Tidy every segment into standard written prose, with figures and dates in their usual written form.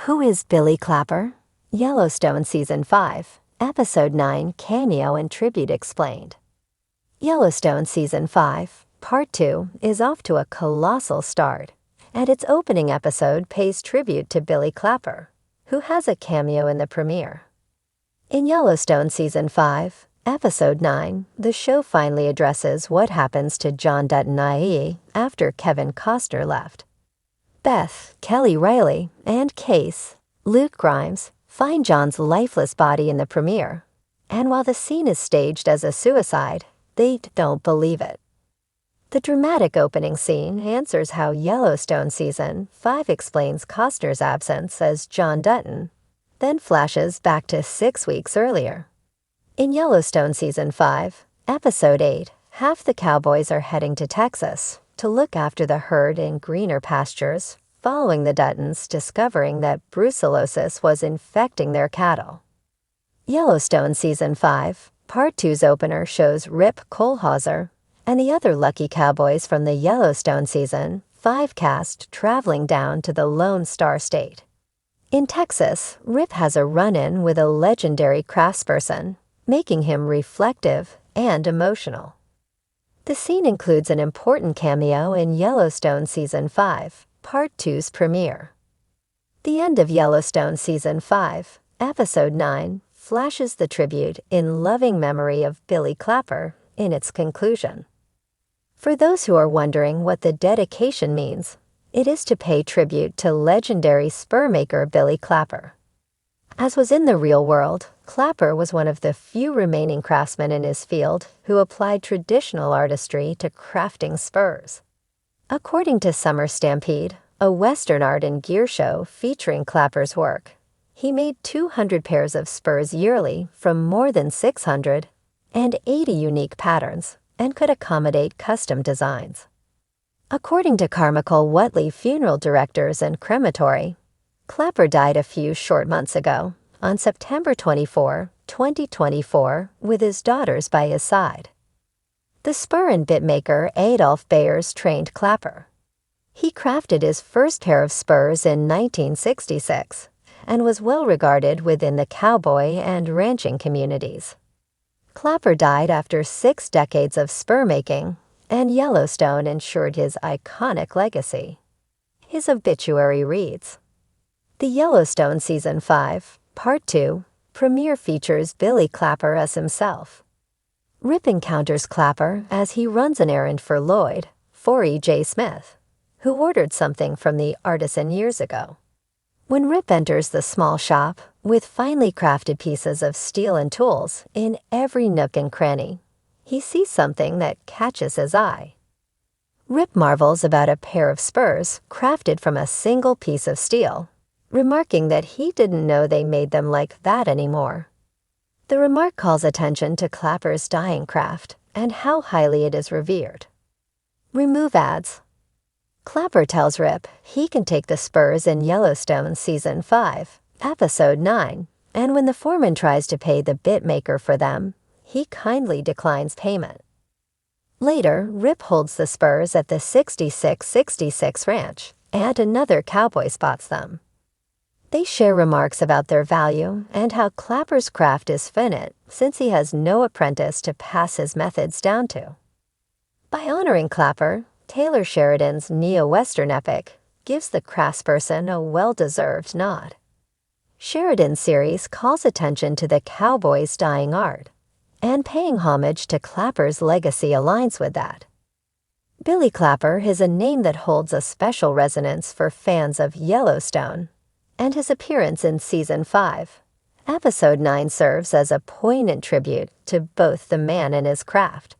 Who is Billy Klapper? Yellowstone Season 5, Episode 9, Cameo and Tribute Explained. Yellowstone Season 5, Part 2 is off to a colossal start, and its opening episode pays tribute to Billy Klapper, who has a cameo in the premiere. In Yellowstone Season 5, Episode 9, the show finally addresses what happens to John Dutton IE after Kevin Costner left. Beth, Kelly Riley, and Case, Luke Grimes, find John's lifeless body in the premiere, and while the scene is staged as a suicide, they don't believe it. The dramatic opening scene answers how Yellowstone Season 5 explains Costner's absence as John Dutton, then flashes back to 6 weeks earlier. In Yellowstone Season 5, Episode 8, half the cowboys are heading to Texas to look after the herd in greener pastures, following the Duttons discovering that brucellosis was infecting their cattle. Yellowstone Season 5, Part 2's opener shows Rip Kohlhauser and the other lucky cowboys from the Yellowstone Season 5 cast traveling down to the Lone Star State. In Texas, Rip has a run-in with a legendary craftsperson, making him reflective and emotional. The scene includes an important cameo in Yellowstone Season 5, Part 2's premiere. The end of Yellowstone Season 5, Episode 9, flashes the tribute in loving memory of Billy Klapper in its conclusion. For those who are wondering what the dedication means, it is to pay tribute to legendary spur maker Billy Klapper. As was in the real world, Klapper was one of the few remaining craftsmen in his field who applied traditional artistry to crafting spurs. According to Summer Stampede, a Western art and gear show featuring Klapper's work, he made 200 pairs of spurs yearly from more than 680 unique patterns and could accommodate custom designs. According to Carmichael Whatley Funeral Directors and Crematory, Klapper died a few short months ago, on September 24, 2024, with his daughters by his side. The spur and bit maker Adolf Bayers trained Klapper. He crafted his first pair of spurs in 1966 and was well regarded within the cowboy and ranching communities. Klapper died after 6 decades of spur making, and Yellowstone ensured his iconic legacy. His obituary reads, "The Yellowstone Season 5, Part 2, premiere features Billy Klapper as himself. Rip encounters Klapper as he runs an errand for Lloyd, Forey J. Smith, who ordered something from the artisan years ago. When Rip enters the small shop, with finely crafted pieces of steel and tools in every nook and cranny, he sees something that catches his eye. Rip marvels about a pair of spurs crafted from a single piece of steel, remarking that he didn't know they made them like that anymore. The remark calls attention to Klapper's dyeing craft and how highly it is revered. Remove ads. Klapper tells Rip he can take the spurs in Yellowstone Season 5, Episode 9, and when the foreman tries to pay the bit maker for them, he kindly declines payment. Later, Rip holds the spurs at the 6666 Ranch, and another cowboy spots them. They share remarks about their value and how Klapper's craft is finite since he has no apprentice to pass his methods down to. By honoring Klapper, Taylor Sheridan's neo-Western epic gives the craftsperson a well-deserved nod. Sheridan's series calls attention to the cowboy's dying art, and paying homage to Klapper's legacy aligns with that. Billy Klapper is a name that holds a special resonance for fans of Yellowstone, and his appearance in Season 5, Episode 9 serves as a poignant tribute to both the man and his craft.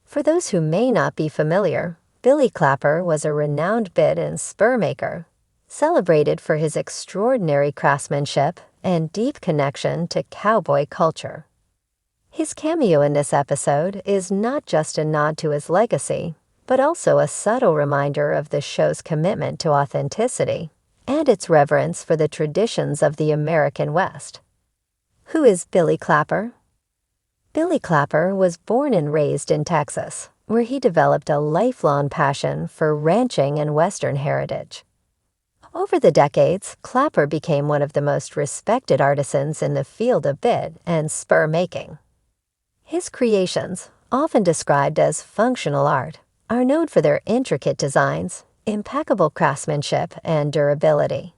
For those who may not be familiar, Billy Klapper was a renowned bit and spur maker, celebrated for his extraordinary craftsmanship and deep connection to cowboy culture. His cameo in this episode is not just a nod to his legacy, but also a subtle reminder of the show's commitment to authenticity and its reverence for the traditions of the American West. Who is Billy Klapper? Billy Klapper was born and raised in Texas, where he developed a lifelong passion for ranching and Western heritage. Over the decades, Klapper became one of the most respected artisans in the field of bit and spur making. His creations, often described as functional art, are known for their intricate designs, impeccable craftsmanship, and durability.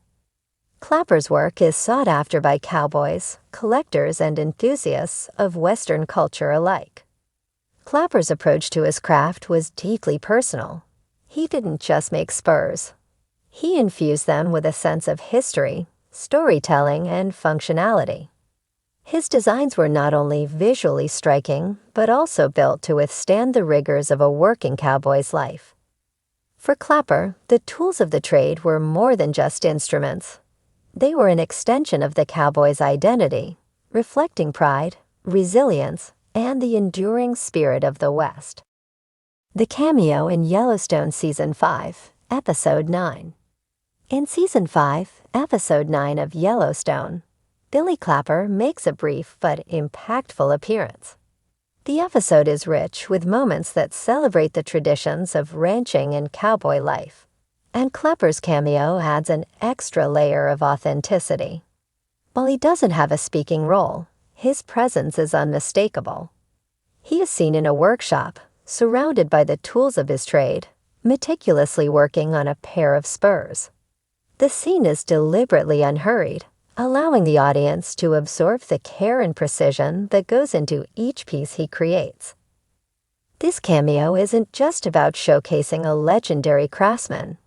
Klapper's work is sought after by cowboys, collectors, and enthusiasts of Western culture alike. Klapper's approach to his craft was deeply personal. He didn't just make spurs. He infused them with a sense of history, storytelling, and functionality. His designs were not only visually striking, but also built to withstand the rigors of a working cowboy's life. For Klapper, the tools of the trade were more than just instruments. They were an extension of the cowboy's identity, reflecting pride, resilience, and the enduring spirit of the West. The cameo in Yellowstone Season 5, Episode 9. In Season 5, Episode 9 of Yellowstone, Billy Klapper makes a brief but impactful appearance. The episode is rich with moments that celebrate the traditions of ranching and cowboy life, and Klapper's cameo adds an extra layer of authenticity. While he doesn't have a speaking role, his presence is unmistakable. He is seen in a workshop, surrounded by the tools of his trade, meticulously working on a pair of spurs. The scene is deliberately unhurried, allowing the audience to absorb the care and precision that goes into each piece he creates. This cameo isn't just about showcasing a legendary craftsman.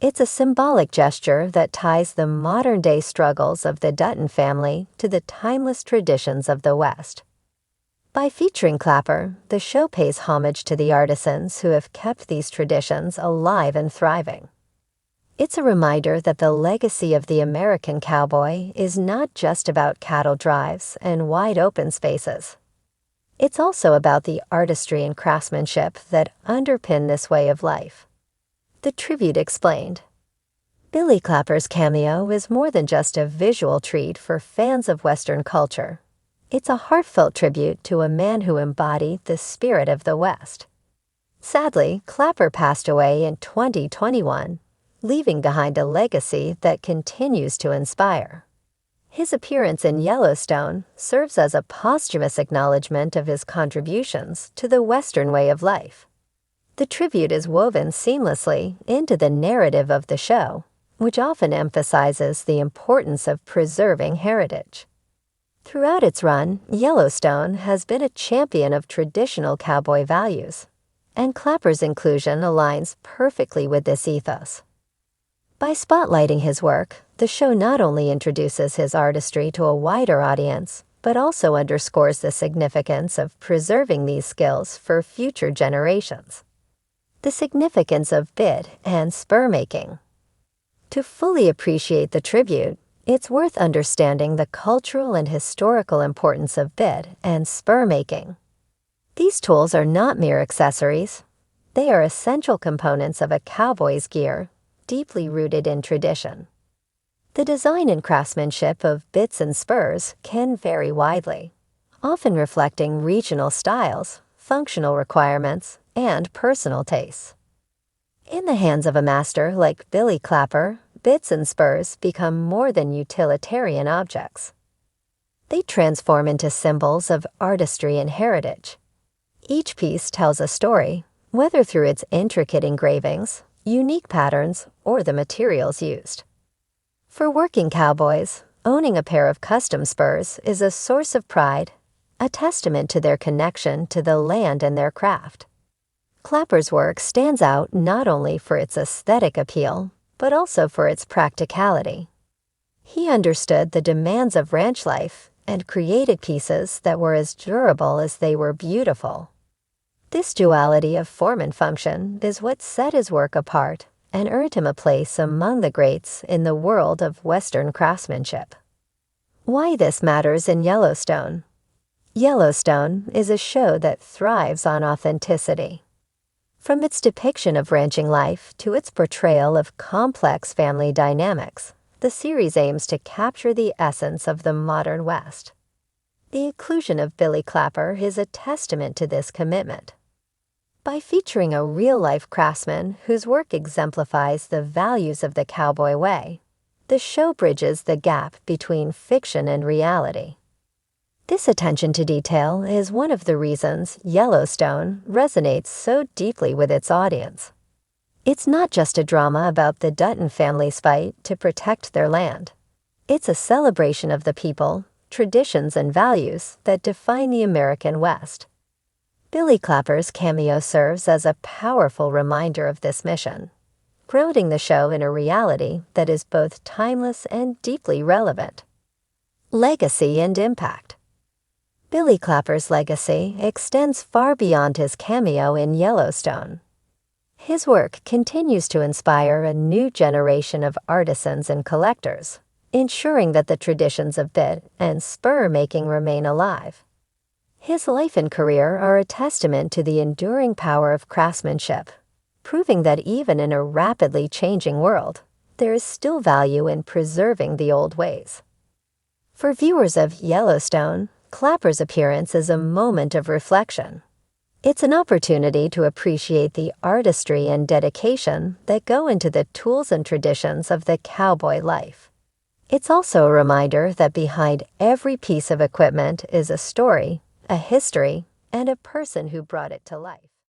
It's a symbolic gesture that ties the modern-day struggles of the Dutton family to the timeless traditions of the West. By featuring Klapper, the show pays homage to the artisans who have kept these traditions alive and thriving. It's a reminder that the legacy of the American cowboy is not just about cattle drives and wide-open spaces. It's also about the artistry and craftsmanship that underpin this way of life. The tribute explained. Billy Klapper's cameo is more than just a visual treat for fans of Western culture. It's a heartfelt tribute to a man who embodied the spirit of the West. Sadly, Klapper passed away in 2021, leaving behind a legacy that continues to inspire. His appearance in Yellowstone serves as a posthumous acknowledgement of his contributions to the Western way of life. The tribute is woven seamlessly into the narrative of the show, which often emphasizes the importance of preserving heritage. Throughout its run, Yellowstone has been a champion of traditional cowboy values, and Klapper's inclusion aligns perfectly with this ethos. By spotlighting his work, the show not only introduces his artistry to a wider audience, but also underscores the significance of preserving these skills for future generations. The significance of bit and spur making. To fully appreciate the tribute, it's worth understanding the cultural and historical importance of bit and spur making. These tools are not mere accessories. They are essential components of a cowboy's gear, deeply rooted in tradition. The design and craftsmanship of bits and spurs can vary widely, often reflecting regional styles, functional requirements, and personal tastes. In the hands of a master like Billy Klapper, bits and spurs become more than utilitarian objects. They transform into symbols of artistry and heritage. Each piece tells a story, whether through its intricate engravings, unique patterns, or the materials used. For working cowboys, owning a pair of custom spurs is a source of pride, a testament to their connection to the land and their craft. Klapper's work stands out not only for its aesthetic appeal, but also for its practicality. He understood the demands of ranch life and created pieces that were as durable as they were beautiful. This duality of form and function is what set his work apart and earned him a place among the greats in the world of Western craftsmanship. Why this matters in Yellowstone. Yellowstone is a show that thrives on authenticity. From its depiction of ranching life to its portrayal of complex family dynamics, the series aims to capture the essence of the modern West. The inclusion of Billy Klapper is a testament to this commitment. By featuring a real-life craftsman whose work exemplifies the values of the cowboy way, the show bridges the gap between fiction and reality. This attention to detail is one of the reasons Yellowstone resonates so deeply with its audience. It's not just a drama about the Dutton family's fight to protect their land. It's a celebration of the people, traditions, and values that define the American West. Billy Klapper's cameo serves as a powerful reminder of this mission, grounding the show in a reality that is both timeless and deeply relevant. Legacy and impact. Billy Klapper's legacy extends far beyond his cameo in Yellowstone. His work continues to inspire a new generation of artisans and collectors, ensuring that the traditions of bit and spur making remain alive. His life and career are a testament to the enduring power of craftsmanship, proving that even in a rapidly changing world, there is still value in preserving the old ways. For viewers of Yellowstone, Klapper's appearance is a moment of reflection. It's an opportunity to appreciate the artistry and dedication that go into the tools and traditions of the cowboy life. It's also a reminder that behind every piece of equipment is a story, a history, and a person who brought it to life.